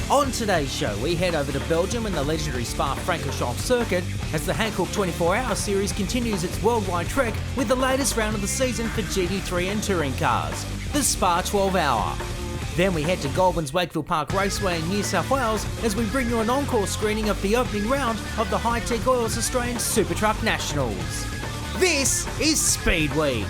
On today's show, we head over to Belgium and the legendary Spa Francorchamps circuit as the Hankook 24-hour series continues its worldwide trek with the latest round of the season for GT3 and Touring Cars, the Spa 12-hour. Then we head to Goulburn's Wakefield Park Raceway in New South Wales as we bring you an encore screening of the opening round of the High-Tech Oils Australian Super Truck Nationals. This is Speedweek.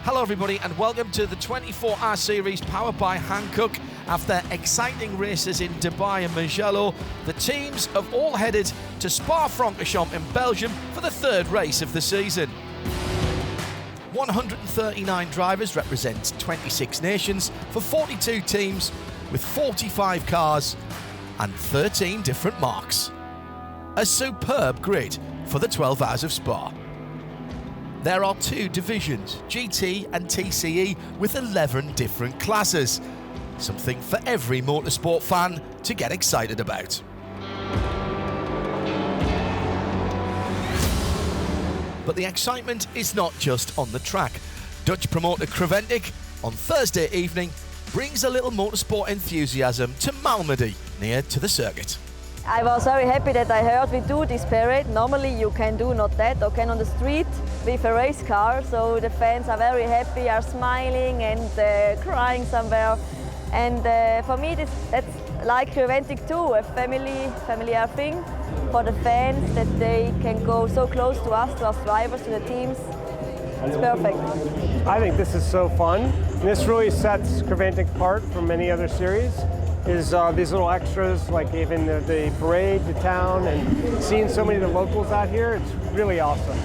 Hello everybody and welcome to the 24-hour series powered by Hankook. After exciting races in Dubai and Mugello, the teams have all headed to Spa Francorchamps in Belgium for the third race of the season. 139 drivers represent 26 nations for 42 teams with 45 cars and 13 different marques. A superb grid for the 12 hours of Spa. There are two divisions, GT and TCE, with 11 different classes. Something for every motorsport fan to get excited about. But the excitement is not just on the track. Dutch promoter Creventic, on Thursday evening, brings a little motorsport enthusiasm to Malmedy, near to the circuit. I was very happy that I heard we do this parade. Normally you can do not that, or can on the street with a race car. So the fans are very happy, are smiling and crying somewhere. And for me that's like Creventic too, a familiar thing for the fans, that they can go so close to us drivers, to the teams. It's perfect. I think this is so fun. This really sets Creventic apart from many other series. Is these little extras, like even the parade, the town, and seeing so many of the locals out here, it's really awesome.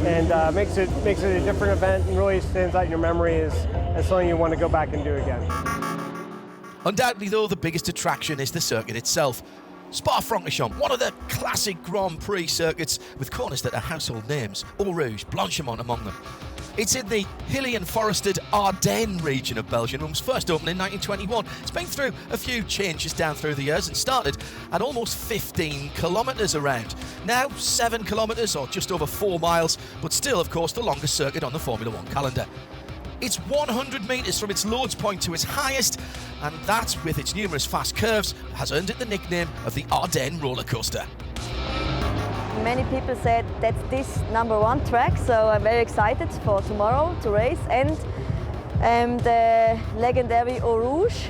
And makes it a different event and really stands out in your memory as something you want to go back and do again. Undoubtedly though, the biggest attraction is the circuit itself. Spa Francorchamps, one of the classic Grand Prix circuits with corners that are household names, Eau Rouge, Blanchimont among them. It's in the hilly and forested Ardennes region of Belgium and was first opened in 1921. It's been through a few changes down through the years and started at almost 15 kilometres around. Now 7 kilometres or just over 4 miles, but still of course the longest circuit on the Formula One calendar. It's 100 metres from its lowest point to its highest, and that, with its numerous fast curves, has earned it the nickname of the Ardennes roller coaster. Many people said that's this #1 track, so I'm very excited for tomorrow to race, and the legendary Eau Rouge.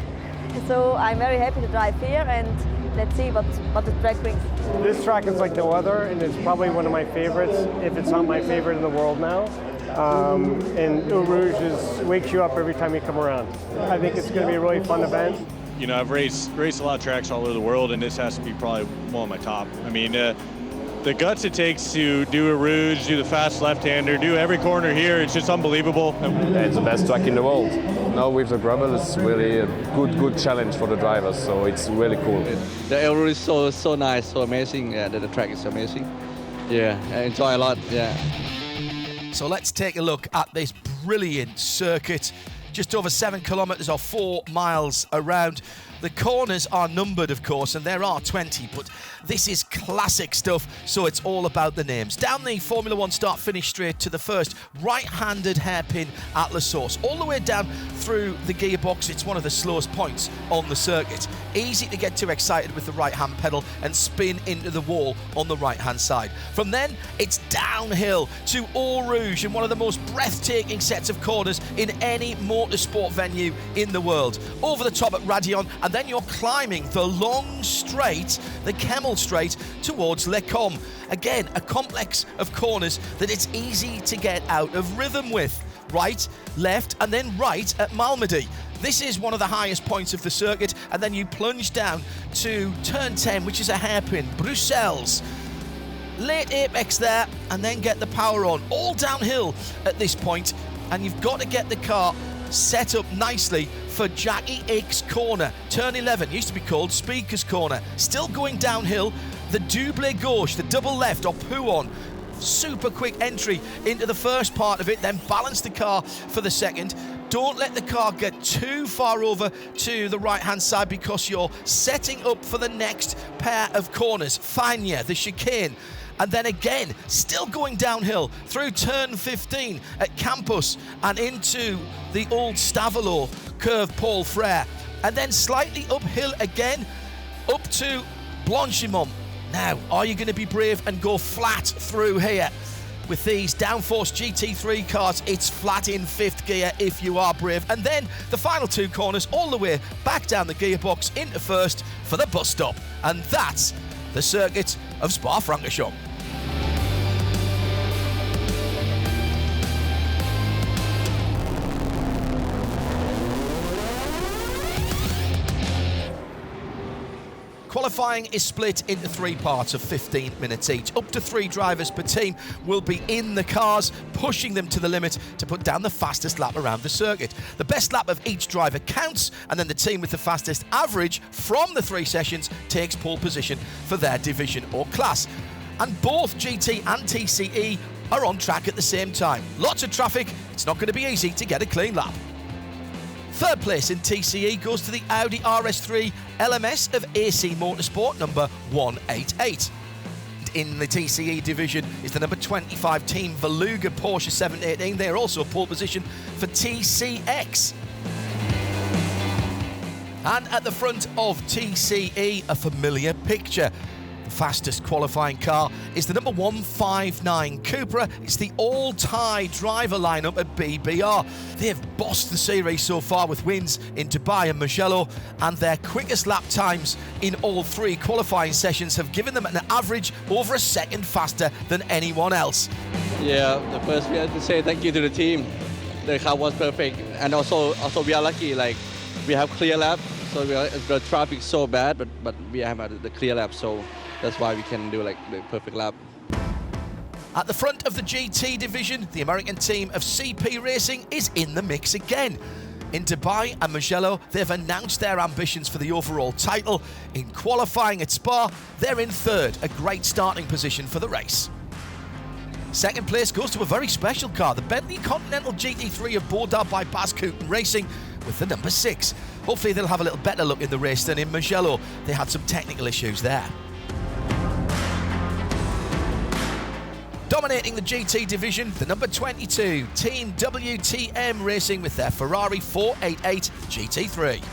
So I'm very happy to drive here, and let's see what the track brings. This track is like no other, and it's probably one of my favorites, if it's not my favorite in the world now. And Eau Rouge wakes you up every time you come around. I think it's going to be a really fun event. You know, I've raced a lot of tracks all over the world, and this has to be probably one of my top. I mean, the guts it takes to do a Rouge, do the fast left-hander, do every corner here, it's just unbelievable. It's the best track in the world. Now with the gravel, it's really a good challenge for the drivers, so it's really cool. The Eau Rouge is so nice, so amazing. Yeah, the track is amazing. Yeah, I enjoy a lot, yeah. So let's take a look at this brilliant circuit. Just over 7 kilometres or 4 miles around. The corners are numbered, of course, and there are 20, but this is classic stuff, so it's all about the names. Down the Formula One start-finish straight to the first right-handed hairpin at La Source. All the way down through the gearbox, it's one of the slowest points on the circuit. Easy to get too excited with the right-hand pedal and spin into the wall on the right-hand side. From then, it's downhill to Eau Rouge in one of the most breathtaking sets of corners in any motorsport venue in the world. Over the top at Radion, and then you're climbing the long straight, the Camel Straight, towards Les Combes. Again, a complex of corners that it's easy to get out of rhythm with. Right, left, and then right at Malmedy. This is one of the highest points of the circuit, and then you plunge down to turn 10, which is a hairpin, Bruxelles. Late apex there, and then get the power on. All downhill at this point, and you've got to get the car set up nicely for Jackie Ick's corner. Turn 11, used to be called Speaker's corner. Still going downhill. The double gauche, the double left, or Pouon. Super quick entry into the first part of it, then balance the car for the second. Don't let the car get too far over to the right-hand side because you're setting up for the next pair of corners. Fagnes, the chicane. And then again, still going downhill through turn 15 at Campus and into the old Stavelot curve Paul Frere. And then slightly uphill again, up to Blanchimont. Now, are you going to be brave and go flat through here? With these downforce GT3 cars, it's flat in 5th gear if you are brave. And then the final 2 corners all the way back down the gearbox into 1st for the bus stop. And that's the circuit of Spa Francorchamps. Qualifying is split into 3 parts of 15 minutes each. Up to 3 drivers per team will be in the cars, pushing them to the limit to put down the fastest lap around the circuit. The best lap of each driver counts, and then the team with the fastest average from the 3 sessions takes pole position for their division or class. And both GT and TCE are on track at the same time. Lots of traffic, it's not going to be easy to get a clean lap. 3rd place in TCE goes to the Audi RS3 LMS of AC Motorsport number 188. In the TCE division is the number 25 team Veluga Porsche 718. They are also pole position for TCX. And at the front of TCE, a familiar picture. Fastest qualifying car is the number 159 Cupra. It's the all-tie driver lineup at BBR. They have bossed the series so far with wins in Dubai and Mugello, and their quickest lap times in all 3 qualifying sessions have given them an average over a second faster than anyone else. Yeah, the first we have to say thank you to the team. The car was perfect, and also we are lucky. Like we have clear lap, so the traffic so bad, but we have the clear lap, so that's why we can do like the perfect lap. At the front of the GT division, the American team of CP Racing is in the mix again. In Dubai and Mugello, they've announced their ambitions for the overall title. In qualifying at Spa, they're in 3rd, a great starting position for the race. 2nd place goes to a very special car, the Bentley Continental GT3 of Baudard by Hankook Racing with the number 6. Hopefully they'll have a little better look in the race than in Mugello. They had some technical issues there. Dominating the GT division, the number 22, Team WTM Racing with their Ferrari 488 GT3.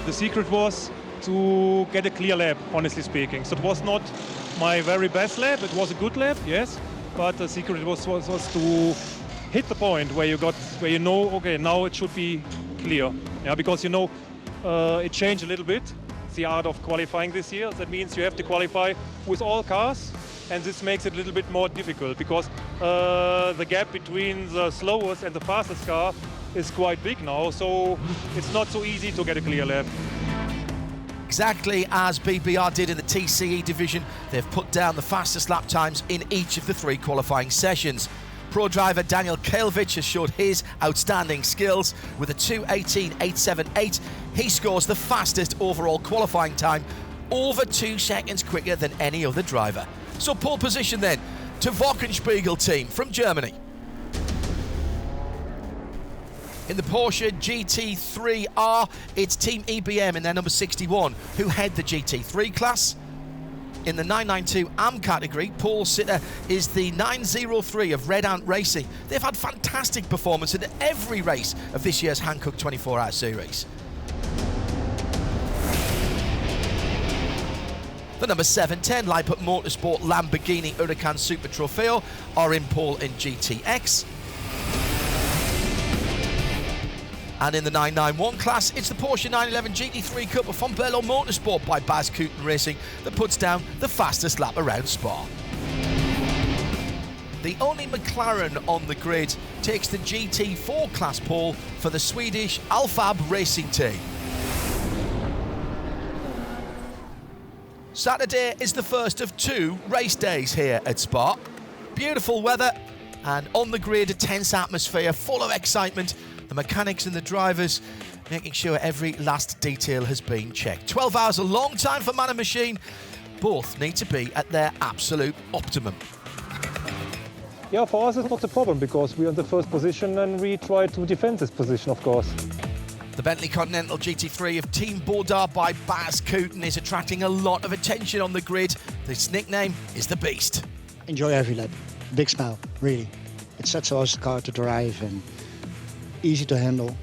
The secret was to get a clear lap, honestly speaking. So it was not my very best lap, it was a good lap, yes, but the secret was to hit the point where you know, okay, now it should be clear. Yeah, because you know, it changed a little bit, the art of qualifying this year. That means you have to qualify with all cars, and this makes it a little bit more difficult because the gap between the slowest and the fastest car is quite big now, so it's not so easy to get a clear lap. Exactly as BBR did in the TCE division, they've put down the fastest lap times in each of the 3 qualifying sessions. Pro driver Daniel Kalevich has showed his outstanding skills with a 2:18.878. He scores the fastest overall qualifying time, over 2 seconds quicker than any other driver. So pole position then to Wochenspiegel team from Germany. In the Porsche GT3R, it's Team EBM in their number 61 who head the GT3 class. In the 992 AM category, pole sitter is the 903 of Red Ant Racing. They've had fantastic performance in every race of this year's Hankook 24-hour series. The number 710 Lippert Motorsport Lamborghini Huracan Super Trofeo are in pole in GTX. And in the 991 class, it's the Porsche 911 GT3 Cup from Belgium Motorsport by Hankook Racing that puts down the fastest lap around Spa. the only McLaren on the grid takes the GT4 class pole for the Swedish Alfab racing team. Saturday is the first of 2 race days here at Spa. Beautiful weather and on the grid a tense atmosphere full of excitement. The mechanics and the drivers making sure every last detail has been checked. 12 hours, a long time for man and machine. Both need to be at their absolute optimum. Yeah, for us it's not a problem because we're in the first position and we try to defend this position, of course. The Bentley Continental GT3 of Team Baudard by Baz Kooten is attracting a lot of attention on the grid. Its nickname is the Beast. Enjoy every lap. Big smile, really. It's such a awesome car to drive and easy to handle.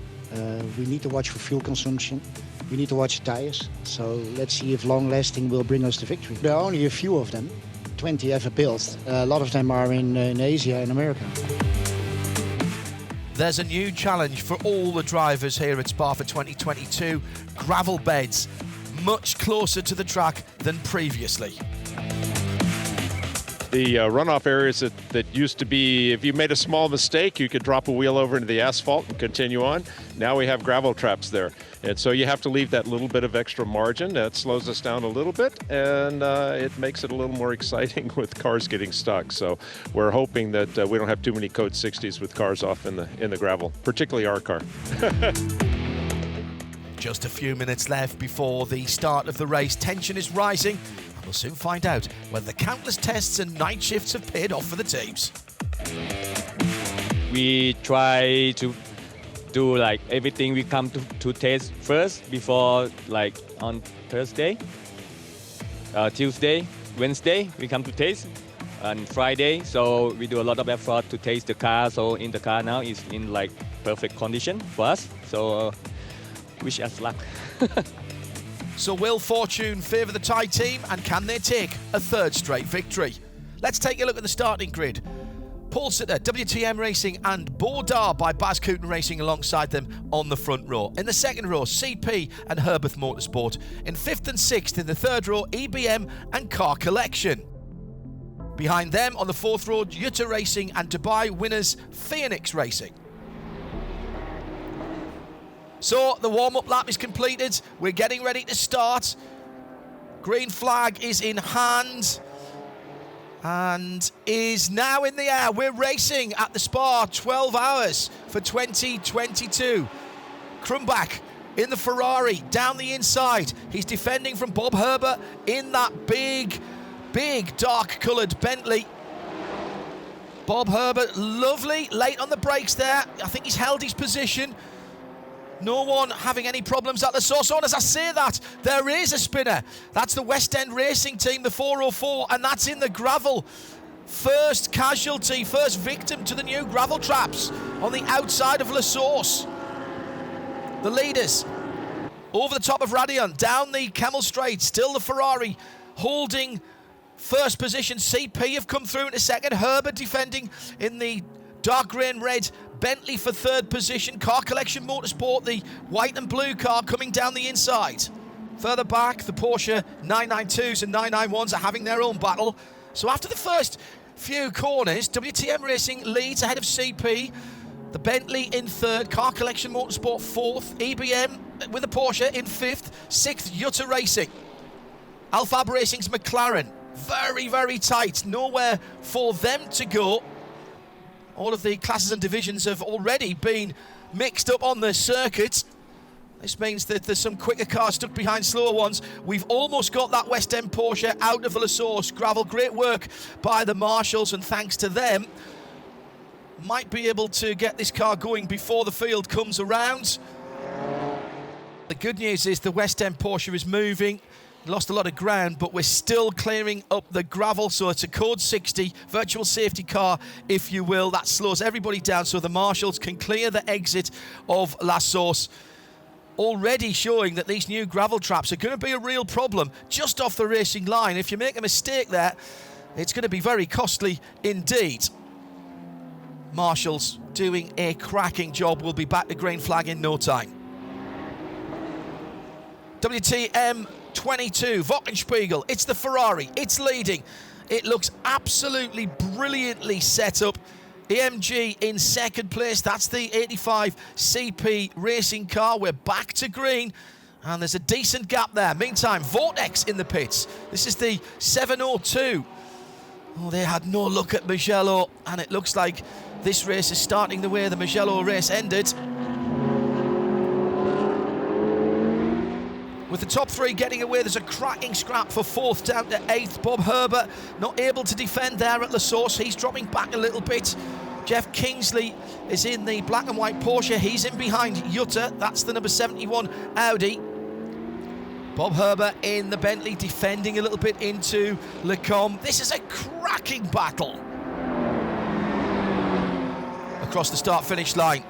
We need to watch for fuel consumption. We need to watch the tires. So let's see if long lasting will bring us the victory. There are only a few of them, 20 ever built. A lot of them are in Asia and America. There's a new challenge for all the drivers here at Spa for 2022. Gravel beds, much closer to the track than previously. The runoff areas that used to be, if you made a small mistake, you could drop a wheel over into the asphalt and continue on. Now we have gravel traps there. And so you have to leave that little bit of extra margin. That slows us down a little bit, and it makes it a little more exciting with cars getting stuck. So we're hoping that we don't have too many Code 60s with cars off in the gravel, particularly our car. Just a few minutes left before the start of the race. Tension is rising. We'll soon find out whether the countless tests and night shifts have paid off for the teams. We try to do like everything we come to taste first before like on Thursday, Tuesday, Wednesday we come to taste, and Friday. So we do a lot of effort to taste the car. So in the car now is in like perfect condition for us. So wish us luck. So will fortune favour the Thai team, and can they take a 3rd straight victory? Let's take a look at the starting grid. Paul Sitter, WTM Racing, and Baudard by Baz Kooten Racing alongside them on the front row. In the second row, CP and Herbeth Motorsport. In 5th and 6th in the third row, EBM and Car Collection. Behind them on the 4th row, Jutta Racing and Dubai winners Phoenix Racing. So the warm-up lap is completed. We're getting ready to start. Green flag is in hand and is now in the air. We're racing at the Spa 12 hours for 2022. Krumbach in the Ferrari down the inside. He's defending from Bob Herbert in that big dark-coloured Bentley. Bob Herbert, lovely, late on the brakes there. I think he's held his position. No one having any problems at the source. And as I say that, there is a spinner. That's the West End Racing Team, the 404, and that's in the gravel. First casualty, first victim to the new gravel traps on the outside of La Source. The leaders over the top of Radion, down the Kemmel Straight, still the Ferrari holding first position. CP have come through in a second. Herbert defending in the dark grey and red Bentley for 3rd position. Car Collection Motorsport, the white and blue car, coming down the inside. Further back, the Porsche 992s and 991s are having their own battle. So after the first few corners, WTM Racing leads ahead of CP. The Bentley in 3rd, Car Collection Motorsport 4th, EBM with the Porsche in 5th, 6th Jutta Racing. Alfab Racing's McLaren, very tight, nowhere for them to go. All of the classes and divisions have already been mixed up on the circuit. This means that there's some quicker cars stuck behind slower ones. We've almost got that West End Porsche out of the La Source gravel. Great work by the marshals, and thanks to them, might be able to get this car going before the field comes around. The good news is the West End Porsche is moving. Lost a lot of ground, but we're still clearing up the gravel, so it's a code 60 virtual safety car, if you will. That slows everybody down so the marshals can clear the exit of La Source. Already showing that these new gravel traps are going to be a real problem just off the racing line. If you make a mistake there, it's going to be very costly indeed. Marshals doing a cracking job. We'll be back to green flag in no time. WTM 22, Wochenspiegel, it's the Ferrari, it's leading. It looks absolutely brilliantly set up. EMG in second place. That's the 85 CP racing car. We're back to green. And there's a decent gap there. Meantime, Vortex in the pits. This is the 702. Oh, they had no look at Mugello, and it looks like this race is starting the way the Mugello race ended. With the top three getting away, there's a cracking scrap for fourth down to eighth. Bob Herbert not able to defend there at La Source. He's dropping back a little bit. Jeff Kingsley is in the black and white Porsche. He's in behind Jutta. That's the number 71 Audi. Bob Herbert in the Bentley, defending a little bit into Lecombe. This is a cracking battle across the start-finish line.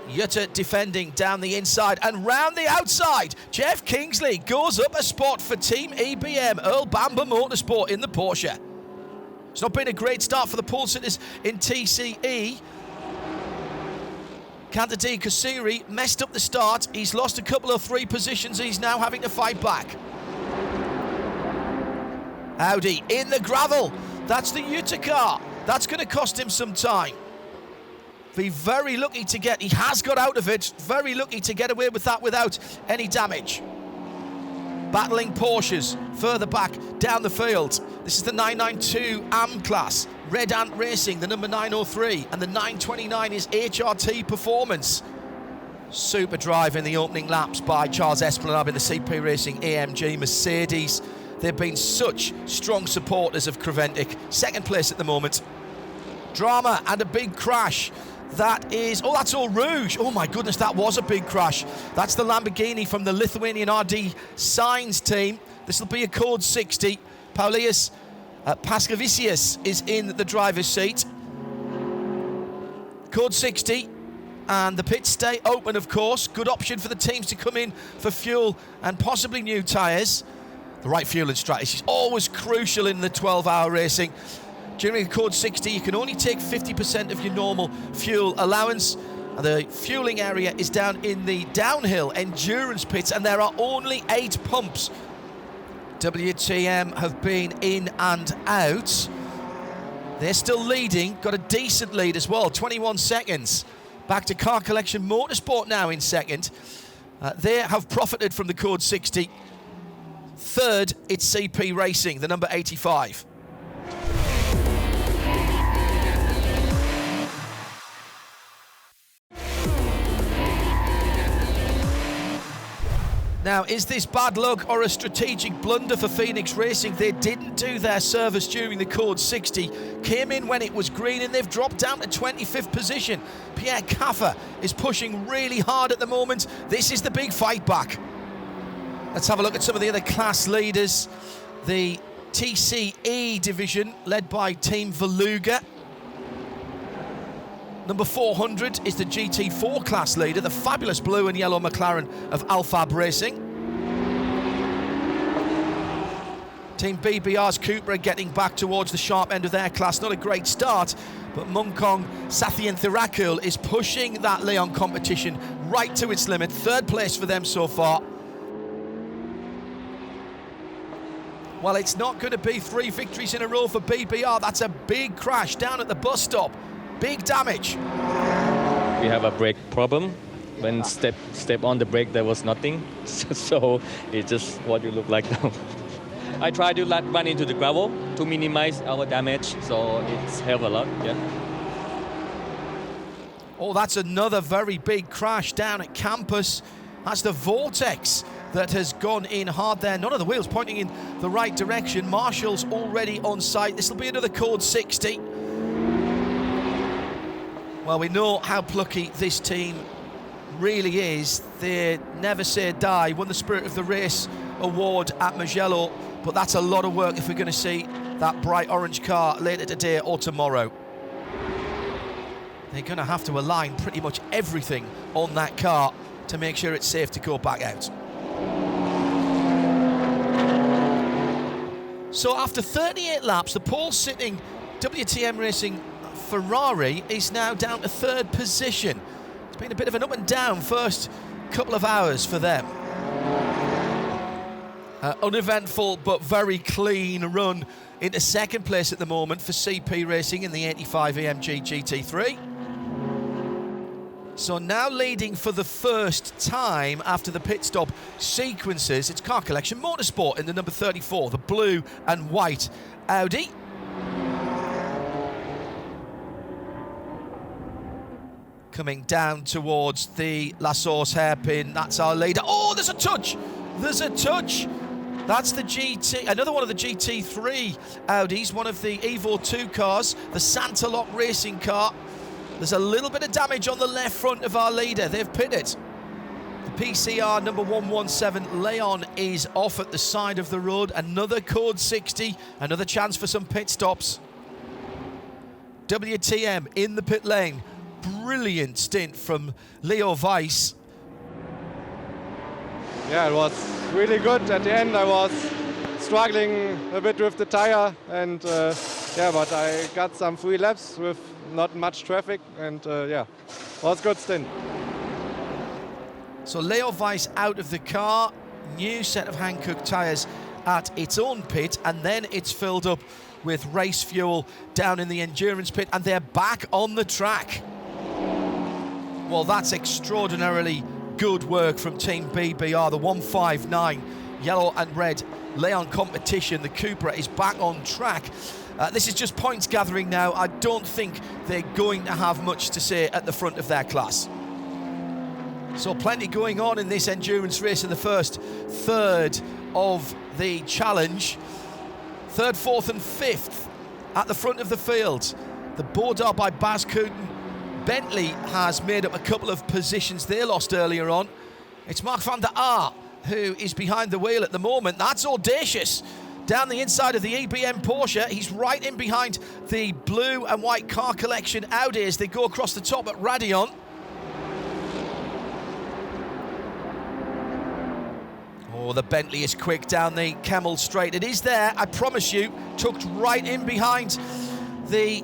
Jutta defending down the inside and round the outside. Jeff Kingsley goes up a spot for Team EBM, Earl Bamber Motorsport in the Porsche. It's not been a great start for the pole sitters in TCE. Kantadi Kasiri messed up the start. He's lost a couple of three positions. He's now having to fight back. Audi in the gravel. That's the Jutta car. That's going to cost him some time. Be very lucky to get, he has got out of it, very lucky to get away with that without any damage. Battling Porsches further back down the field. This is the 992 AM class. Red Ant Racing, the number 903, and the 929 is HRT Performance. Super drive in the opening laps by Charles Esplanade in the CP Racing AMG Mercedes. They've been such strong supporters of Creventic. Second place at the moment. Drama and a big crash. That is, oh, that's all Rouge. Oh my goodness, that was a big crash. That's the Lamborghini from the Lithuanian RD Signs team. This will be a code 60. Paulius Paskavicius is in the driver's seat. Code 60. And the pits stay open, of course. Good option for the teams to come in for fuel and possibly new tyres. The right fueling strategy is always crucial in the 12-hour racing. During a code 60, you can only take 50% of your normal fuel allowance. And the fueling area is down in the downhill endurance pits, and there are only 8 pumps. WTM have been in and out. They're still leading, got a decent lead as well, 21 seconds. Back to Car Collection Motorsport now in second. They have profited from the code 60. Third, it's CP Racing, the number 85. Now, is this bad luck or a strategic blunder for Phoenix Racing? They didn't do their service during the code 60, came in when it was green, and they've dropped down to 25th position. Pierre Caffer is pushing really hard at the moment. This is the big fight back. Let's have a look at some of the other class leaders. The TCE division, led by Team Veluga. Number 400 is the GT4 class leader, the fabulous blue and yellow McLaren of Alfab Racing. Team BBR's Cupra getting back towards the sharp end of their class. Not a great start, but Mungkong Sathyan Thirakul is pushing that Leon competition right to its limit. Third place for them so far. Well, it's not going to be 3 victories in a row for BBR. That's a big crash down at the bus stop. Big damage. We have a brake problem. When step on the brake, there was nothing. So it's just what you look like now. I try to run into the gravel to minimize our damage, so it's helped a lot, yeah. Oh, that's another very big crash down at campus. That's the Vortex that has gone in hard there. None of the wheels pointing in the right direction. Marshall's already on site. This will be another code 60. Well, we know how plucky this team really is. They never say die. Won the Spirit of the Race award at Mugello, but that's a lot of work if we're going to see that bright orange car later today or tomorrow. They're going to have to align pretty much everything on that car to make sure it's safe to go back out. So after 38 laps, the pole-sitting WTM Racing Ferrari is now down to third position. It's been a bit of an up and down first couple of hours for them. Uneventful but very clean run into second place at the moment for CP Racing in the 85 AMG GT3. So now leading for the first time after the pit stop sequences, it's Car Collection Motorsport in the number 34, the blue and white Audi. Coming down towards the La Source hairpin, that's our leader. Oh, there's a touch! There's a touch! That's the GT, another one of the GT3 Audis, one of the Evo 2 cars, the Santa Lock racing car. There's a little bit of damage on the left front of our leader. They've pitted. The PCR number 117, Leon, is off at the side of the road. Another code 60, another chance for some pit stops. WTM in the pit lane. Brilliant stint from Leo Weiss. Yeah, it was really good. At the end I was struggling a bit with the tire, and yeah, but I got some free laps with not much traffic, and yeah, was good stint. So Leo Weiss out of the car, new set of Hankook tyres at its own pit, and then it's filled up with race fuel down in the endurance pit, and they're back on the track. Well, that's extraordinarily good work from Team BBR. The 159 yellow and red Leon competition, the Cupra, is back on track. This is just points gathering now. I don't think they're going to have much to say at the front of their class. So plenty going on in this endurance race in the first third of the challenge. Third, fourth and fifth at the front of the field. The Baudard by Bas Kouten. Bentley has made up a couple of positions they lost earlier on. It's Mark van der Aar who is behind the wheel at the moment. That's audacious. Down the inside of the EBM Porsche, he's right in behind the blue and white Car Collection Audi as they go across the top at Radeon. Oh, the Bentley is quick down the Kemmel Straight. It is there, I promise you, tucked right in behind the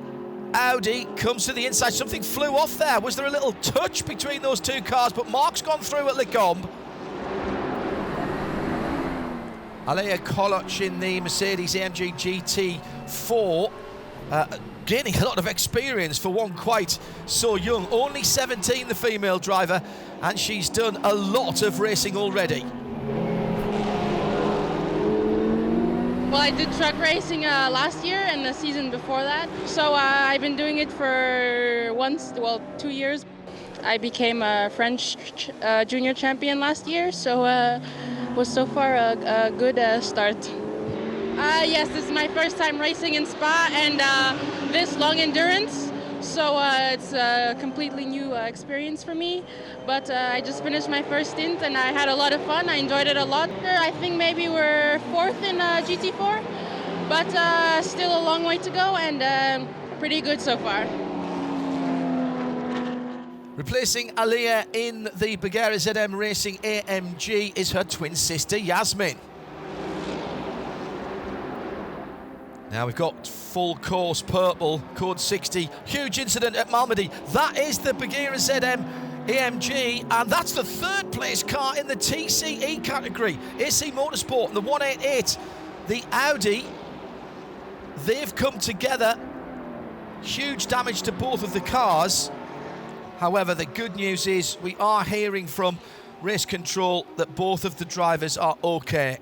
Audi, comes to the inside. Something flew off there. Was there a little touch between those two cars? But Mark's gone through at Lecombe. Alea Koloch in the Mercedes AMG GT4, gaining a lot of experience for one quite so young. Only 17, the female driver, and she's done a lot of racing already. Well, I did truck racing last year and the season before that. So I've been doing it for 2 years. I became a French junior champion last year, so was so far a good start. Yes, this is my first time racing in Spa and this long endurance. So it's a completely new experience for me. But I just finished my first stint and I had a lot of fun. I enjoyed it a lot. I think maybe we're fourth in GT4, but still a long way to go and pretty good so far. Replacing Aliyah in the Bagheera ZM Racing AMG is her twin sister Yasmin. Now we've got full course purple, code 60, huge incident at Malmedy. That is the Bagheera ZM AMG, and that's the third place car in the TCE category. AC Motorsport and the 188, the Audi, they've come together. Huge damage to both of the cars. However, the good news is we are hearing from race control that both of the drivers are okay.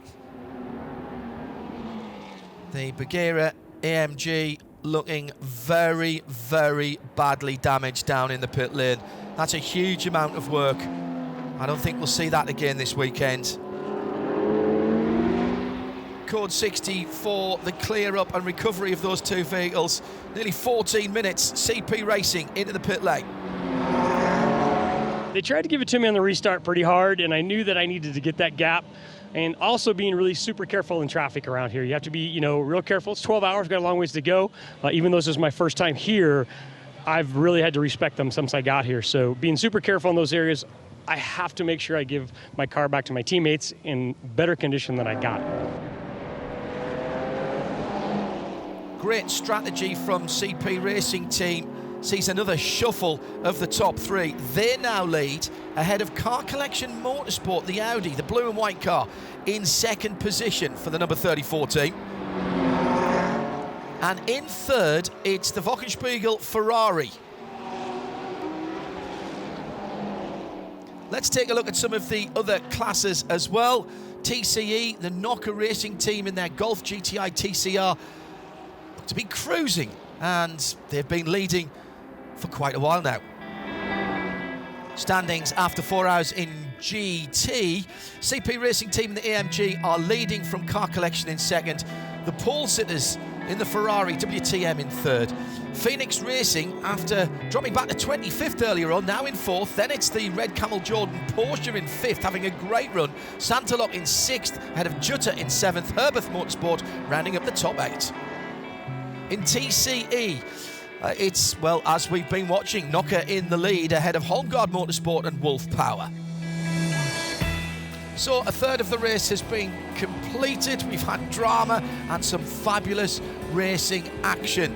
The Bagheera AMG looking very, very badly damaged down in the pit lane. That's a huge amount of work. I don't think we'll see that again this weekend. Code 60 for the clear up and recovery of those two vehicles. Nearly 14 minutes, CP Racing into the pit lane. They tried to give it to me on the restart pretty hard, and I knew that I needed to get that gap. And also being really super careful in traffic around here. You have to be, real careful. It's 12 hours, got a long ways to go. Even though this is my first time here, I've really had to respect them since I got here. So being super careful in those areas, I have to make sure I give my car back to my teammates in better condition than I got it. Great strategy from CP Racing team. Sees another shuffle of the top three. They now lead ahead of Car Collection Motorsport, the Audi, the blue and white car, in second position for the number 34 team. And in third, it's the Wochenspiegel Ferrari. Let's take a look at some of the other classes as well. TCE, the Nocker Racing team in their Golf GTI TCR, look to be cruising, and they've been leading for quite a while now. Standings after 4 hours in GT, CP Racing team in the AMG are leading from Car Collection in second. The pole sitters in the Ferrari WTM in third. Phoenix Racing, after dropping back to 25th earlier on, now in fourth. Then it's the Red Camel Jordan Porsche in fifth, having a great run. Santalock in sixth, ahead of Jutta in seventh. Herberth Motorsport rounding up the top 8. In TCE, it's, well, as we've been watching, Nocker in the lead, ahead of Holmgard Motorsport and Wolf Power. So a third of the race has been completed. We've had drama and some fabulous racing action.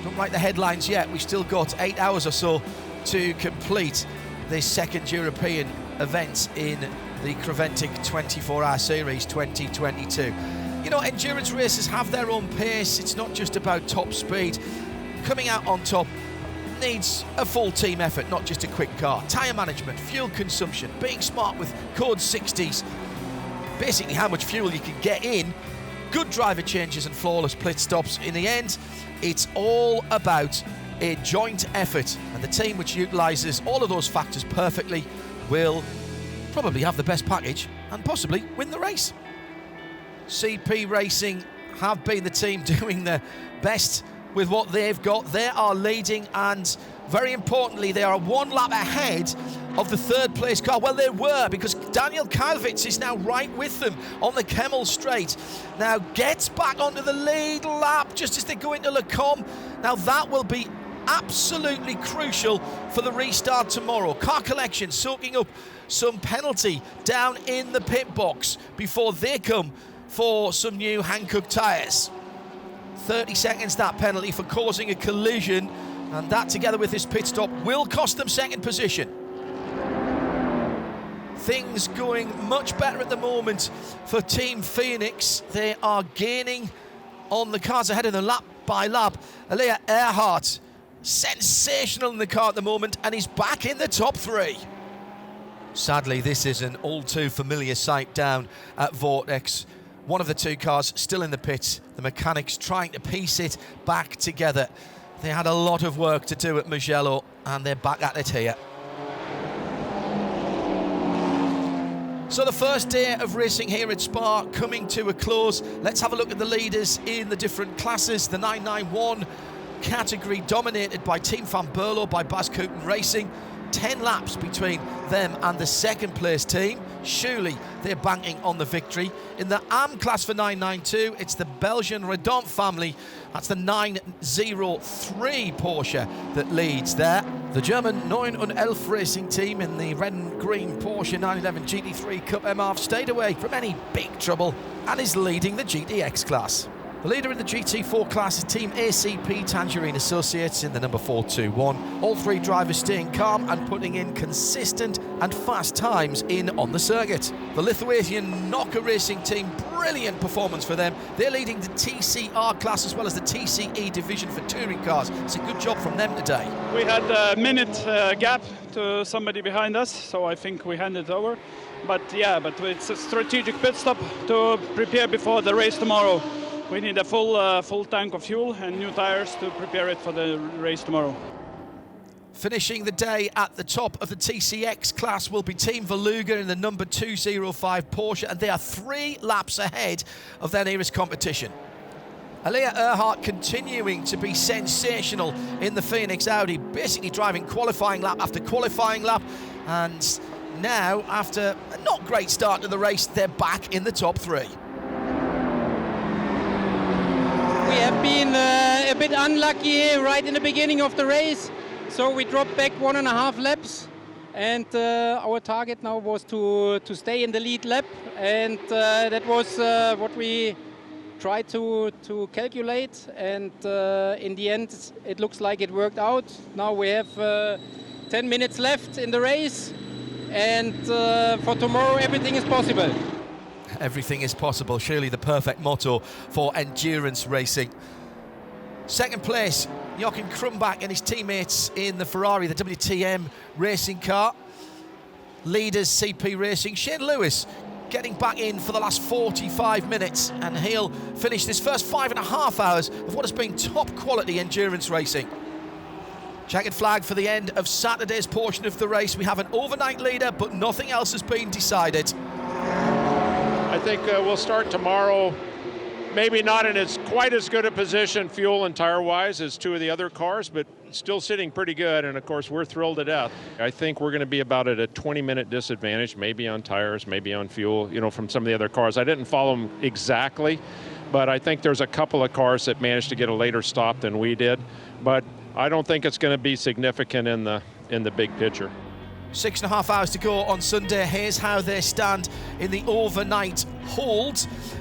Don't write the headlines yet. We've still got 8 hours or so to complete this second European event in the Creventic 24-hour series 2022. You know, endurance races have their own pace. It's not just about top speed. Coming out on top needs a full team effort, not just a quick car. Tyre management, fuel consumption, being smart with code 60s, basically how much fuel you can get in, good driver changes and flawless pit stops. In the end, it's all about a joint effort, and the team which utilises all of those factors perfectly will probably have the best package and possibly win the race. CP Racing have been the team doing the best with what they've got. They are leading, and very importantly, they are 1 lap ahead of the third place car. Well, they were, because Daniel Kalvitz is now right with them on the Kemmel Straight. Now gets back onto the lead lap just as they go into Le Combe. Now that will be absolutely crucial for the restart tomorrow. Car Collection soaking up some penalty down in the pit box before they come for some new Hankook tyres. 30 seconds that penalty for causing a collision, and that together with this pit stop will cost them second position. Things going much better at the moment for Team Phoenix. They are gaining on the cars ahead of them lap by lap. Alea Earhart, sensational in the car at the moment, and he's back in the top 3. Sadly, this is an all too familiar sight down at Vortex. One of the 2 cars still in the pits. The mechanics trying to piece it back together. They had a lot of work to do at Mugello, and they're back at it here. So the first day of racing here at Spa coming to a close. Let's have a look at the leaders in the different classes. The 991 category dominated by Team Van Berlo, by Bas Koeten Racing. 10 laps between them and the second place team. Surely they're banking on the victory. In the AM class for 992, it's the Belgian Redant family. That's the 903 Porsche that leads there. The German 911 racing team in the red and green Porsche 911 GT3 Cup MR stayed away from any big trouble and is leading the GTX class. The leader in the GT4 class is Team ACP Tangerine Associates in the number 421. All 3 drivers staying calm and putting in consistent and fast times in on the circuit. The Lithuanian Nocker Racing team, brilliant performance for them. They're leading the TCR class as well as the TCE division for touring cars. It's a good job from them today. We had a minute gap to somebody behind us, so I think we handed it over. But yeah, but it's a strategic pit stop to prepare before the race tomorrow. We need a full tank of fuel and new tires to prepare it for the race tomorrow. Finishing the day at the top of the TCX class will be Team Veluga in the number 205 Porsche, and they are 3 laps ahead of their nearest competition. Alea Earhart continuing to be sensational in the Phoenix Audi, basically driving qualifying lap after qualifying lap, and now, after a not great start to the race, they're back in the top 3. We have been a bit unlucky right in the beginning of the race, so we dropped back 1.5 laps, and our target now was to stay in the lead lap, and that was what we tried to calculate, and in the end it looks like it worked out. Now we have 10 minutes left in the race, And for tomorrow, everything is possible. Everything is possible, surely the perfect motto for endurance racing. Second place, Jochen Krumbach and his teammates in the Ferrari, the WTM racing car. Leaders CP Racing, Shane Lewis getting back in for the last 45 minutes, and he'll finish this first 5.5 hours of what has been top quality endurance racing. Checkered flag for the end of Saturday's portion of the race. We have an overnight leader, but nothing else has been decided. I think we'll start tomorrow, maybe not in quite as good a position fuel and tire-wise as two of the other cars, but still sitting pretty good, and of course we're thrilled to death. I think we're going to be about at a 20-minute disadvantage, maybe on tires, maybe on fuel, you know, from some of the other cars. I didn't follow them exactly, but I think there's a couple of cars that managed to get a later stop than we did, but I don't think it's going to be significant in the big picture. 6.5 hours to go on Sunday. Here's how they stand in the overnight hold.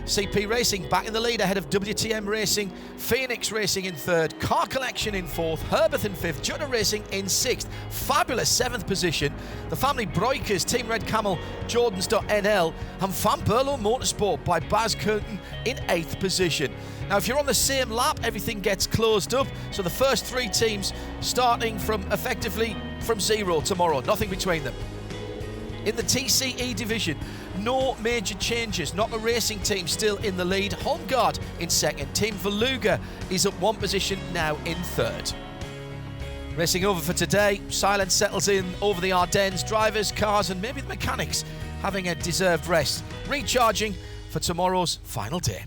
CP Racing back in the lead ahead of WTM Racing, Phoenix Racing in third, Car Collection in fourth, Herbert in fifth, Jutta Racing in sixth. Fabulous seventh position. The family Breukers, Team Red Camel, Jordans.nl, and Van Berlo Motorsport by Baz Curtin in eighth position. Now, if you're on the same lap, everything gets closed up. So the first three teams starting from effectively from zero tomorrow, nothing between them. In the TCE division, no major changes. Not a Racing team still in the lead. Holmgaard in second. Team Veluga is up one position, now in third. Racing over for today. Silence settles in over the Ardennes. Drivers, cars, and maybe the mechanics having a deserved rest. Recharging for tomorrow's final day.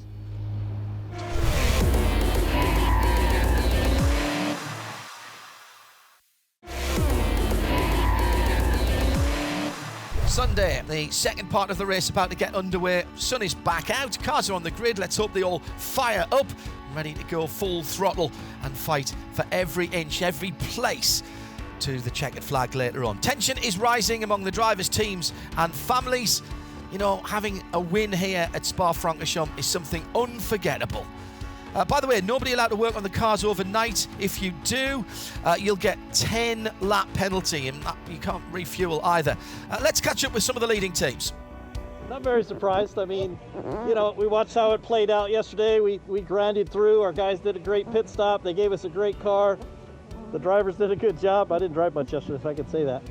Sunday, the second part of the race about to get underway. Sun is back out, cars are on the grid. Let's hope they all fire up, ready to go full throttle and fight for every inch, every place to the checkered flag later on. Tension is rising among the drivers' teams and families. You know, having a win here at Spa Francorchamps is something unforgettable. By the way, nobody allowed to work on the cars overnight. If you do, you'll get 10 lap penalty, and you can't refuel either. Let's catch up with some of the leading teams. Not very surprised. I mean, you know, we watched how it played out yesterday. We grinded through. Our guys did a great pit stop. They gave us a great car. The drivers did a good job. I didn't drive much yesterday, if I could say that.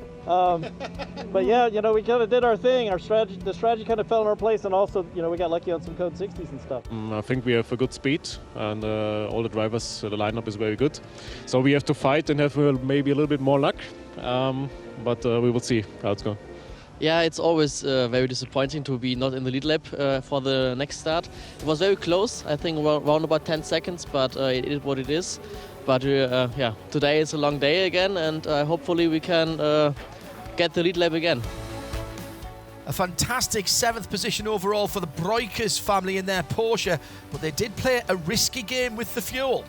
But yeah, you know, we kind of did our thing. The strategy kind of fell in our place, and also, you know, we got lucky on some code 60s and stuff. I think we have a good speed, and all the drivers, the lineup is very good. So we have to fight and have maybe a little bit more luck, but we will see how it's going. Yeah, it's always very disappointing to be not in the lead lap for the next start. It was very close, I think around about 10 seconds, but it is what it is. But yeah, today is a long day again, and hopefully we can get the lead lap again. A fantastic 7th position overall for the Breukers family in their Porsche, but they did play a risky game with the fuel.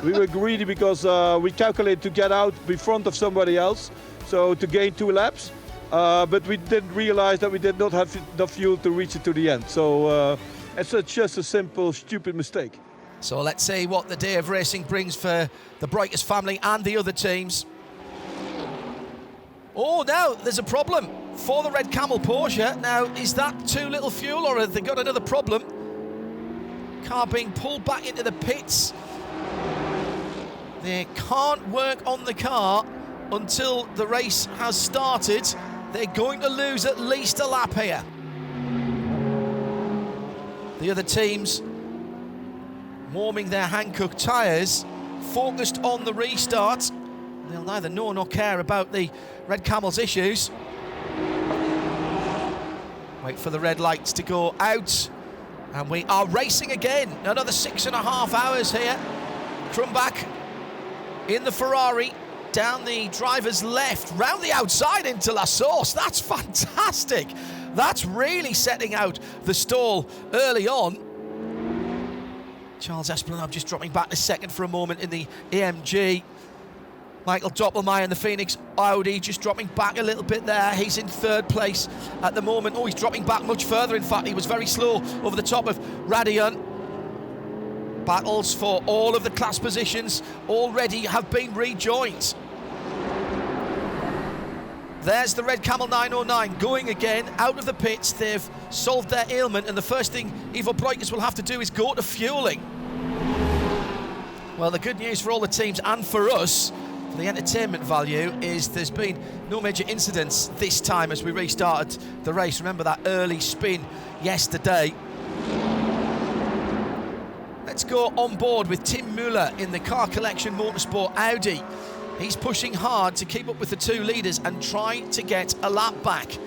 We were greedy because we calculated to get out in front of somebody else, so to gain 2 laps, but we didn't realize that we did not have enough fuel to reach it to the end. So it's just a simple, stupid mistake. So let's see what the day of racing brings for the Breukers family and the other teams. Oh, now there's a problem for the Red Camel Porsche. Now, is that too little fuel, or have they got another problem? Car being pulled back into the pits. They can't work on the car until the race has started. They're going to lose at least a lap here. The other teams warming their Hankook tyres, focused on the restart. They'll neither know nor care about the Red Camel's issues. Wait for the red lights to go out, and we are racing again. Another 6.5 hours here. Krumbach in the Ferrari, down the driver's left, round the outside into La Source. That's fantastic. That's really setting out the stall early on. Charles Esplanade just dropping back to second for a moment in the AMG. Michael Doppelmayr in the Phoenix Audi just dropping back a little bit there. He's in third place at the moment. Oh, he's dropping back much further. In fact, he was very slow over the top of Radion. Battles for all of the class positions already have been rejoined. There's the Red Camel 909 going again out of the pits. They've solved their ailment, and the first thing Ivo Breukers will have to do is go to fueling. Well, the good news for all the teams and for us, for the entertainment value, is there's been no major incidents this time as we restarted the race. Remember that early spin yesterday. Let's go on board with Tim Muller in the Car Collection Motorsport Audi. He's pushing hard to keep up with the two leaders and try to get a lap back.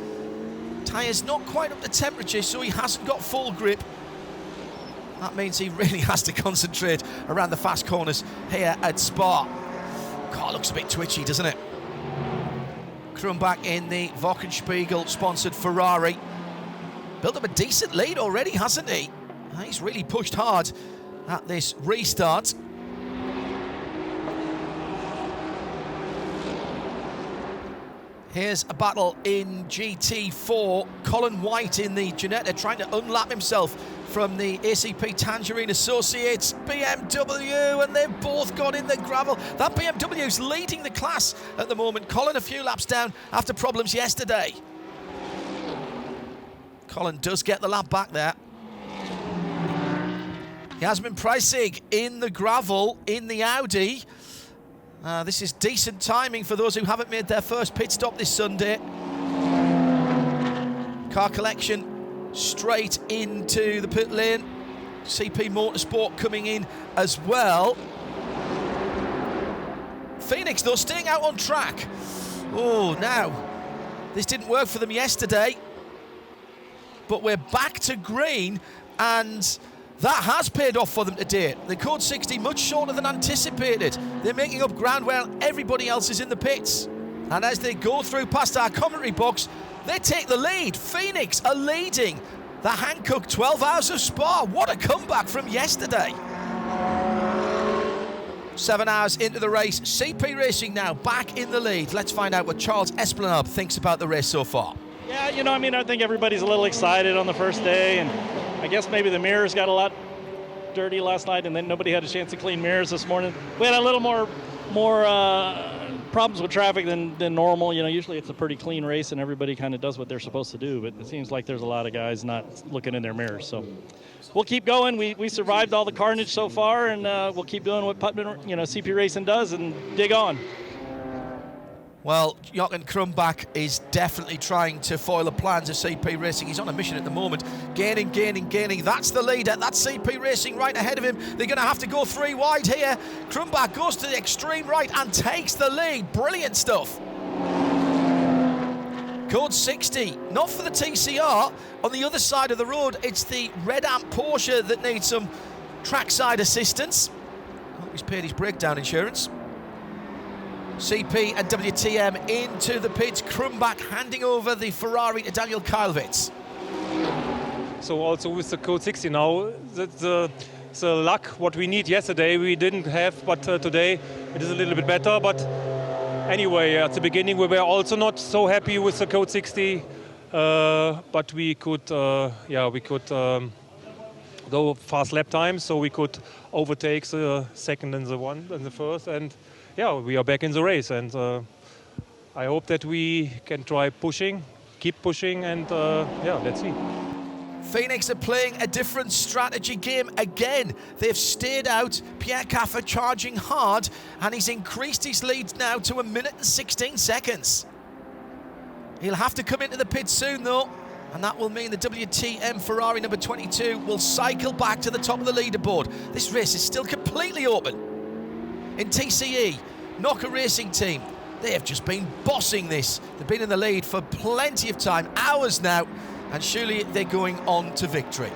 Tyres not quite up to temperature, so he hasn't got full grip. That means he really has to concentrate around the fast corners here at Spa. Car looks a bit twitchy, doesn't it? Krumbach in the Wochenspiegel-sponsored Ferrari. Built up a decent lead already, hasn't he? He's really pushed hard at this restart. Here's a battle in GT4. Colin White in the Ginetta trying to unlap himself from the ACP Tangerine Associates BMW, and they've both got in the gravel. That BMW's leading the class at the moment. Colin a few laps down after problems yesterday. Colin does get the lap back there. Jasmin Preissig in the gravel in the Audi. This is decent timing for those who haven't made their first pit stop this Sunday. Car Collection straight into the pit lane. CP Motorsport coming in as well. Phoenix, though, staying out on track. Oh, now, this didn't work for them yesterday. But we're back to green, and that has paid off for them today. The code 60 much shorter than anticipated. They're making up ground while everybody else is in the pits. And as they go through past our commentary box, they take the lead. Phoenix are leading the Hankook 12 Hours of Spa. What a comeback from yesterday. 7 hours into the race. CP Racing now back in the lead. Let's find out what Charles Esplanade thinks about the race so far. Yeah, I think everybody's a little excited on the first day, and I guess maybe the mirrors got a lot dirty last night, and then nobody had a chance to clean mirrors this morning. We had a little more problems with traffic than normal. Usually it's a pretty clean race, and everybody kind of does what they're supposed to do, but it seems like there's a lot of guys not looking in their mirrors. So we'll keep going. We survived all the carnage so far, and we'll keep doing what Putman, CP Racing does, and dig on. Well, Jochen Krumbach is definitely trying to foil the plans of CP Racing. He's on a mission at the moment. Gaining. That's the leader. That's CP Racing right ahead of him. They're going to have to go 3 wide here. Krumbach goes to the extreme right and takes the lead. Brilliant stuff. Code 60, not for the TCR. On the other side of the road, it's the Red Amp Porsche that needs some trackside assistance. Hope he's paid his breakdown insurance. CP and WTM into the pits. Krumbach handing over the Ferrari to Daniel Kalvitz. So also with the code 60 now, the luck what we need yesterday we didn't have, but today it is a little bit better. But anyway, at the beginning we were also not so happy with the code 60, but we could go fast lap time, so we could overtake the second and the first, and yeah, we are back in the race, and I hope that we can try keep pushing, and let's see. Phoenix are playing a different strategy game again. They've stayed out. Pierre Caffer charging hard, and he's increased his lead now to 1 minute and 16 seconds. He'll have to come into the pit soon, though, and that will mean the WTM Ferrari number 22 will cycle back to the top of the leaderboard. This race is still completely open. In TCE, Knocker Racing Team, they have just been bossing this. They've been in the lead for plenty of time, hours now, and surely they're going on to victory.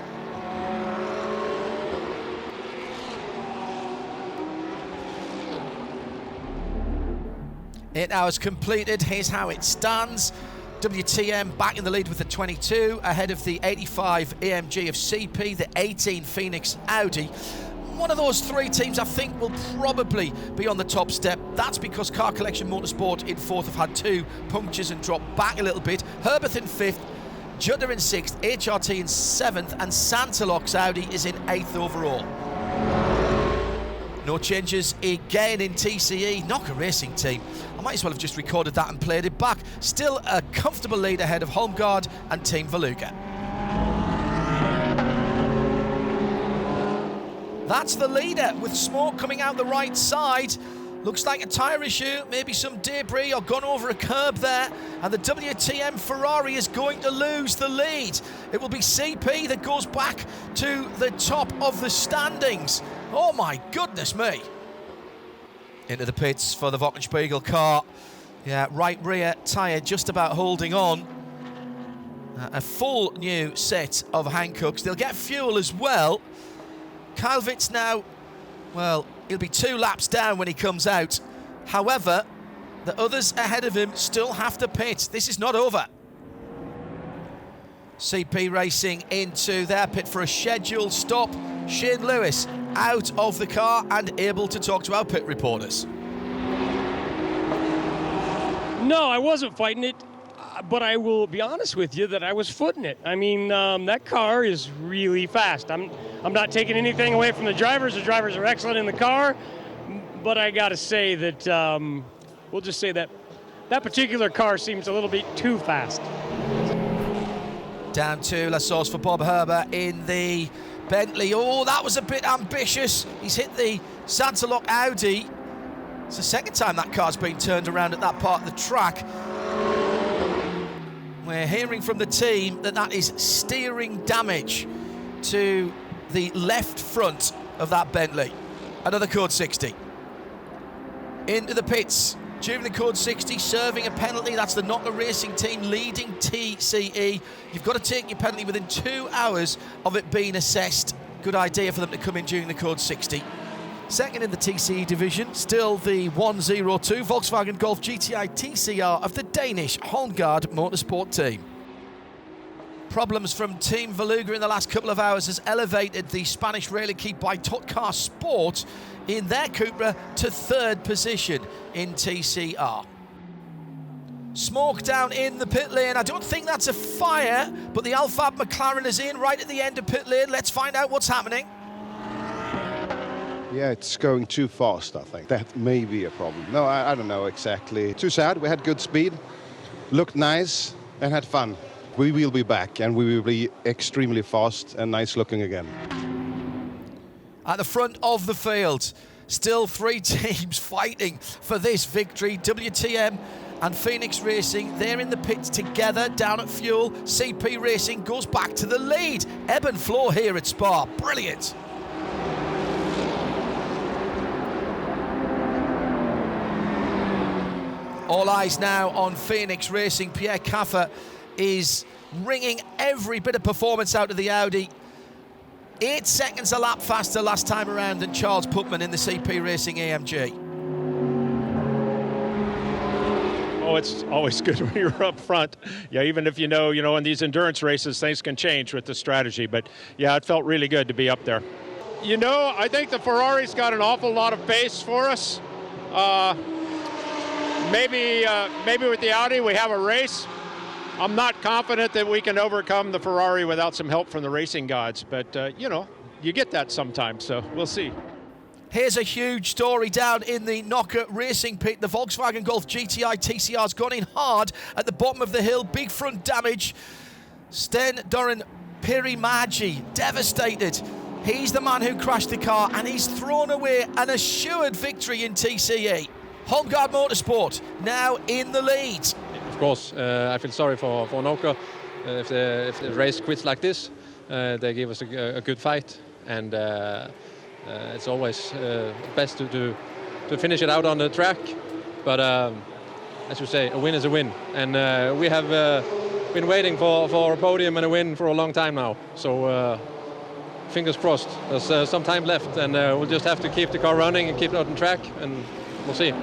Eight hours completed. Here's how it stands. WTM back in the lead with the 22, ahead of the 85 AMG of CP, the 18 Phoenix Audi. One of those 3 teams I think will probably be on the top step. That's because Car Collection Motorsport in 4th have had 2 punctures and dropped back a little bit. Herbeth in 5th, Judder in 6th, HRT in 7th, and Santalok's Audi is in 8th overall. No changes again in TCE. Knocker Racing Team. I might as well have just recorded that and played it back. Still a comfortable lead ahead of Holmgaard and Team Veluga. That's the leader, with smoke coming out the right side. Looks like a tyre issue, maybe some debris or gone over a curb there. And the WTM Ferrari is going to lose the lead. It will be CP that goes back to the top of the standings. Oh my goodness me. Into the pits for the Wochenspiegel car. Yeah, right rear tyre just about holding on. A full new set of Hankooks. They'll get fuel as well. Kalvitz now, well, he'll be 2 laps down when he comes out. However, the others ahead of him still have to pit. This is not over. CP Racing into their pit for a scheduled stop. Shane Lewis out of the car and able to talk to our pit reporters. No, I wasn't fighting it, but I will be honest with you that I was footing it. I mean, that car is really fast. I'm not taking anything away from the drivers. The drivers are excellent in the car, but I got to say that we'll just say that that particular car seems a little bit too fast. Down to La Source for Bob Herber in the Bentley. Oh, that was a bit ambitious. He's hit the Santa-Lock Audi. It's the second time that car's been turned around at that part of the track. We're hearing from the team that that is steering damage to the left front of that Bentley. Another code 60. Into the pits. Juvenile code 60 serving a penalty. That's the Knocker Racing Team leading TCE. You've got to take your penalty within 2 hours of it being assessed. Good idea for them to come in during the code 60. Second in the TCE division, still the 102 Volkswagen Golf GTI TCR of the Danish Holmgaard Motorsport team. Problems from Team Veluga in the last couple of hours has elevated the Spanish rally keep by Totcar Sport in their Cupra to 3rd position in TCR. Smoke down in the pit lane. I don't think that's a fire, but the Alphard McLaren is in right at the end of pit lane. Let's find out what's happening. Yeah, it's going too fast, I think. That may be a problem. No, I don't know exactly. Too sad. We had good speed, looked nice, and had fun. We will be back, and we will be extremely fast and nice looking again. At the front of the field, still 3 teams fighting for this victory. WTM and Phoenix Racing, they're in the pits together down at fuel. CP Racing goes back to the lead. Ebb and flow here at Spa. Brilliant. All eyes now on Phoenix Racing. Pierre Caffer is wringing every bit of performance out of the Audi. 8 seconds a lap faster last time around than Charles Putman in the CP Racing AMG. Oh, it's always good when you're up front. Yeah, even if you know, in these endurance races, things can change with the strategy. But yeah, it felt really good to be up there. I think the Ferrari's got an awful lot of pace for us. Maybe with the Audi we have a race. I'm not confident that we can overcome the Ferrari without some help from the racing gods, but you get that sometimes, so we'll see. Here's a huge story down in the Knocker Racing pit. The Volkswagen Golf GTI TCR's gone in hard at the bottom of the hill. Big front damage. Sten Doran Pirimagi devastated. He's the man who crashed the car, and he's thrown away an assured victory in TCE. Holmgaard Motorsport now in the lead. Of course, I feel sorry for Knocker. If the race quits like this, they give us a good fight, and it's always best to finish it out on the track. But as you say, a win is a win, and we have been waiting for a podium and a win for a long time now. So fingers crossed. There's some time left, and we'll just have to keep the car running and keep it on track, and we'll see.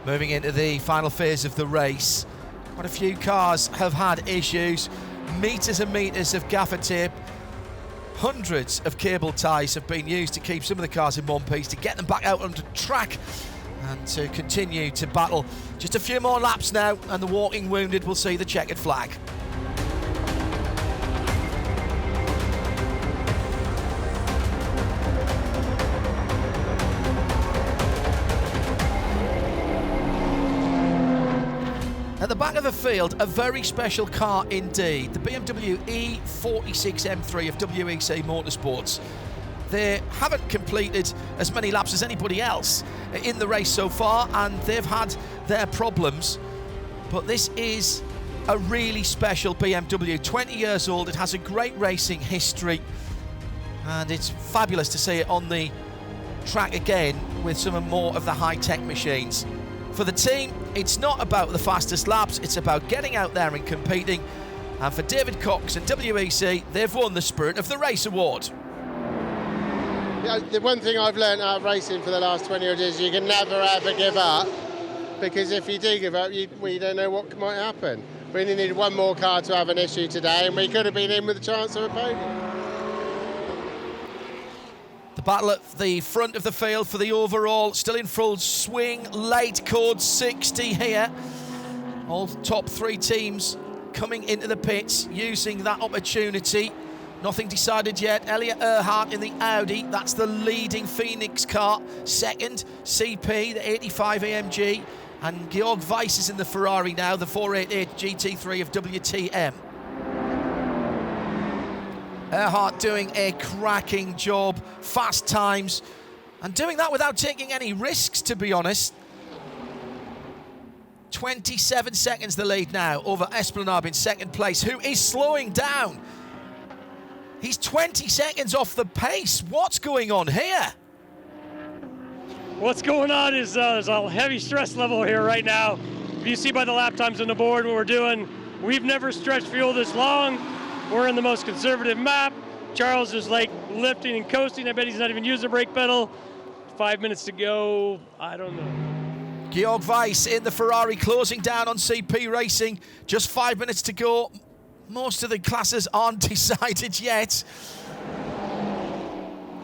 Moving into the final phase of the race, quite a few cars have had issues. Meters and meters of gaffer tape. Hundreds of cable ties have been used to keep some of the cars in one piece, to get them back out onto track. and to continue to battle. Just a few more laps now, and the walking wounded will see the checkered flag. At the back of the field, a very special car indeed, the BMW E46 M3 of WEC Motorsports. They haven't completed as many laps as anybody else in the race so far, and they've had their problems, but this is a really special BMW, 20 years old. It has a great racing history, and it's fabulous to see it on the track again with some more of the high-tech machines. For the team, it's not about the fastest laps, it's about getting out there and competing. And for David Cox and WEC, they've won the Spirit of the Race award. Yeah, the one thing I've learned out of racing for the last 20 years is you can never ever give up, because if you do give up, we don't know what might happen. We only needed one more car to have an issue today, and we could have been in with a chance of a podium. The battle at the front of the field for the overall, still in full swing, late code 60 here. All top three teams coming into the pits, using that opportunity. Nothing decided yet. Elliot Earhart in the Audi, that's the leading Phoenix car. Second, CP, the 85 AMG. And Georg Weiss is in the Ferrari now, the 488 GT3 of WTM. Earhart doing a cracking job, fast times, and doing that without taking any risks, to be honest. 27 seconds the lead now over Esplanade in second place, who is slowing down. He's 20 seconds off the pace. What's going on here? What's going on is there's a heavy stress level here right now. You see by the lap times on the board what we're doing. We've never stretched fuel this long. We're in the most conservative map. Charles is like lifting and coasting. I bet he's not even using the brake pedal. 5 minutes to go. I don't know. Georg Weiss in the Ferrari closing down on CP Racing. Just 5 minutes to go. Most of the classes aren't decided yet.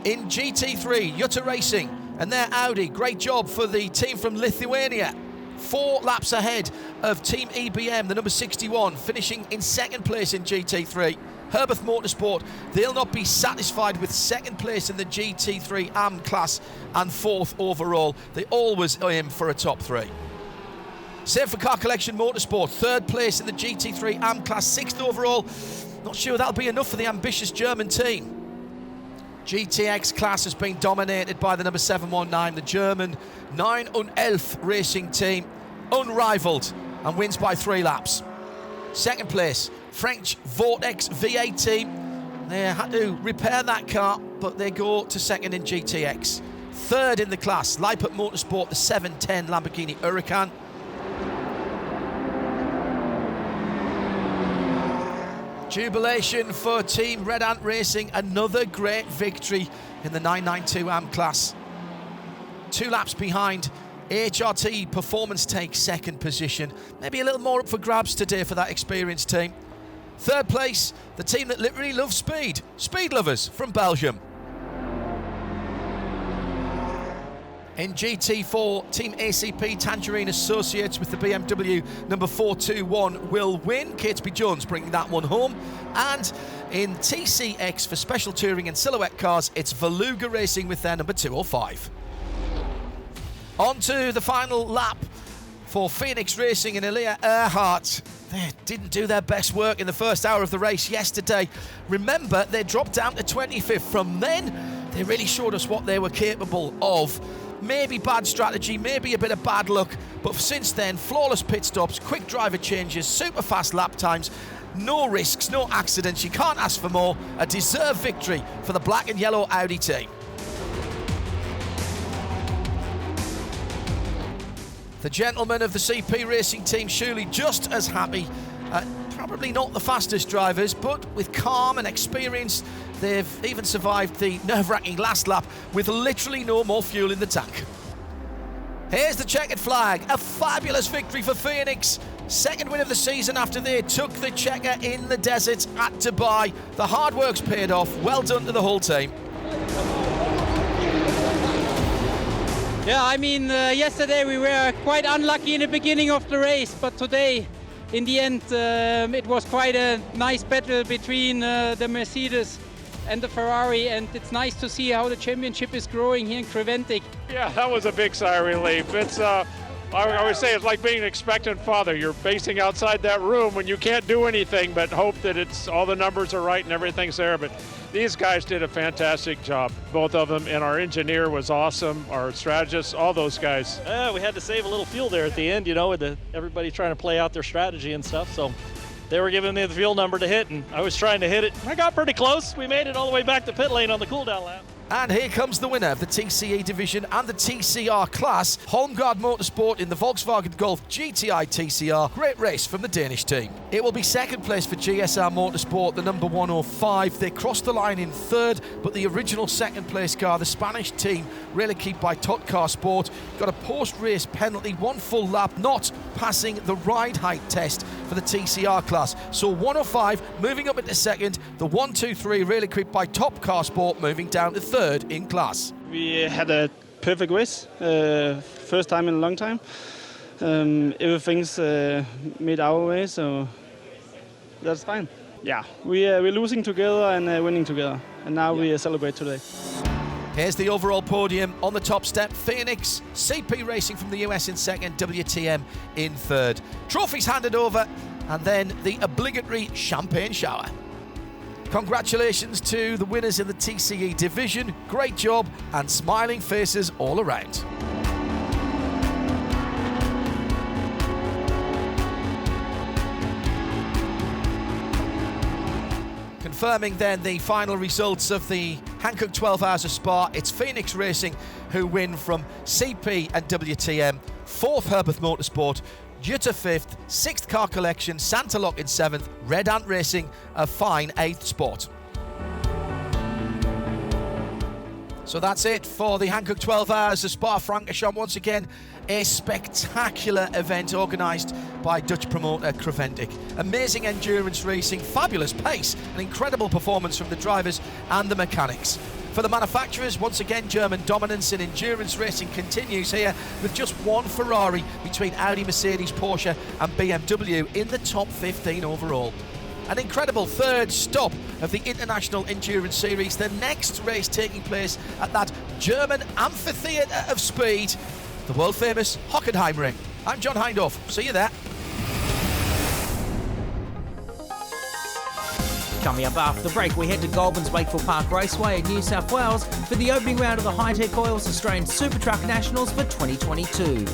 In GT3, Jutta Racing and their Audi. Great job for the team from Lithuania. 4 laps ahead of Team EBM, the number 61, finishing in second place in GT3. Herbeth Motorsport, they'll not be satisfied with second place in the GT3 AM class and 4th overall. They always aim for a top 3. Same for Car Collection Motorsport, 3rd place in the GT3 AM class, 6th overall. Not sure that'll be enough for the ambitious German team. GTX class has been dominated by the number 719, the German 9 und 11 racing team, unrivaled, and wins by 3 laps. Second place, French Vortex V8 team. They had to repair that car, but they go to second in GTX. Third in the class, Leipert Motorsport, the 710 Lamborghini Huracan. Jubilation for Team Red Ant Racing, another great victory in the 992 AM class. 2 laps behind, HRT Performance takes second position. Maybe a little more up for grabs today for that experienced team. Third place, the team that literally loves speed, Speed Lovers from Belgium. In GT4, Team ACP Tangerine Associates with the BMW number 421 will win. Catesby Jones bringing that one home. And in TCX for Special Touring and Silhouette Cars, it's Valuga Racing with their number 205. On to the final lap for Phoenix Racing and Elia Earhart. They didn't do their best work in the first hour of the race yesterday. Remember, they dropped down to 25th. From then, they really showed us what they were capable of. Maybe bad strategy, maybe a bit of bad luck, but since then, flawless pit stops, quick driver changes, super fast lap times, no risks, no accidents. You can't ask for more. A deserved victory for the black and yellow Audi team. The gentlemen of the CP Racing team surely just as happy. Probably not the fastest drivers, but with calm and experience, they've even survived the nerve-wracking last lap with literally no more fuel in the tank. Here's the checkered flag, a fabulous victory for Phoenix. Second win of the season after they took the checker in the desert at Dubai. The hard work's paid off. Well done to the whole team. Yeah, I mean, yesterday we were quite unlucky in the beginning of the race, but today, in the end, it was quite a nice battle between the Mercedes and the Ferrari, and it's nice to see how the championship is growing here in Creventic. Yeah, that was a big sigh of relief. It's, I would say it's like being an expectant father. You're basing outside that room when you can't do anything but hope that it's all the numbers are right and everything's there. But these guys did a fantastic job, both of them, and our engineer was awesome, our strategist, all those guys. We had to save a little fuel there at the end, you know, with everybody trying to play out their strategy and stuff. So they were giving me the fuel number to hit, and I was trying to hit it. I got pretty close. We made it all the way back to pit lane on the cool-down lap. And here comes the winner of the TCE division and the TCR class, Holmgaard Motorsport in the Volkswagen Golf GTI TCR. Great race from the Danish team. It will be second place for GSR Motorsport, the number 105. They crossed the line in third, but the original second place car, the Spanish team, Rally Keep by Tot Car Sport, got a post-race penalty, 1 full lap, not passing the ride height test for the TCR class. So 105 moving up into second, the 123 Rally Keep by Top Car Sport moving down to third in class. We had a perfect race, first time in a long time. Everything's made our way, so that's fine. Yeah, we're losing together and winning together, and now we celebrate today. Here's the overall podium. On the top step, Phoenix, CP Racing from the US in second, WTM in third. Trophies handed over, and then the obligatory champagne shower. Congratulations to the winners in the TCE division. Great job, and smiling faces all around. Confirming then the final results of the Hankook 12 Hours of Spa. It's Phoenix Racing who win from CP and WTM. 4th Herbert Motorsport, Jutta 5th, 6th Car Collection, Santa Lock in 7th, Red Ant Racing a fine 8th spot. So that's it for the Hankook 12 Hours of Spa Francorchamps. Once again, a spectacular event organised by Dutch promoter Creventic. Amazing endurance racing, fabulous pace, an incredible performance from the drivers and the mechanics. For the manufacturers, once again, German dominance in endurance racing continues here with just one Ferrari between Audi, Mercedes, Porsche and BMW in the top 15 overall. An incredible third stop of the International Endurance Series, the next race taking place at that German amphitheatre of speed, the world-famous Hockenheimring. I'm John Hindorf. See you there. Coming up after the break, we head to Goulburn's Wakefield Park Raceway in New South Wales for the opening round of the High Tech Oils Australian Super Truck Nationals for 2022.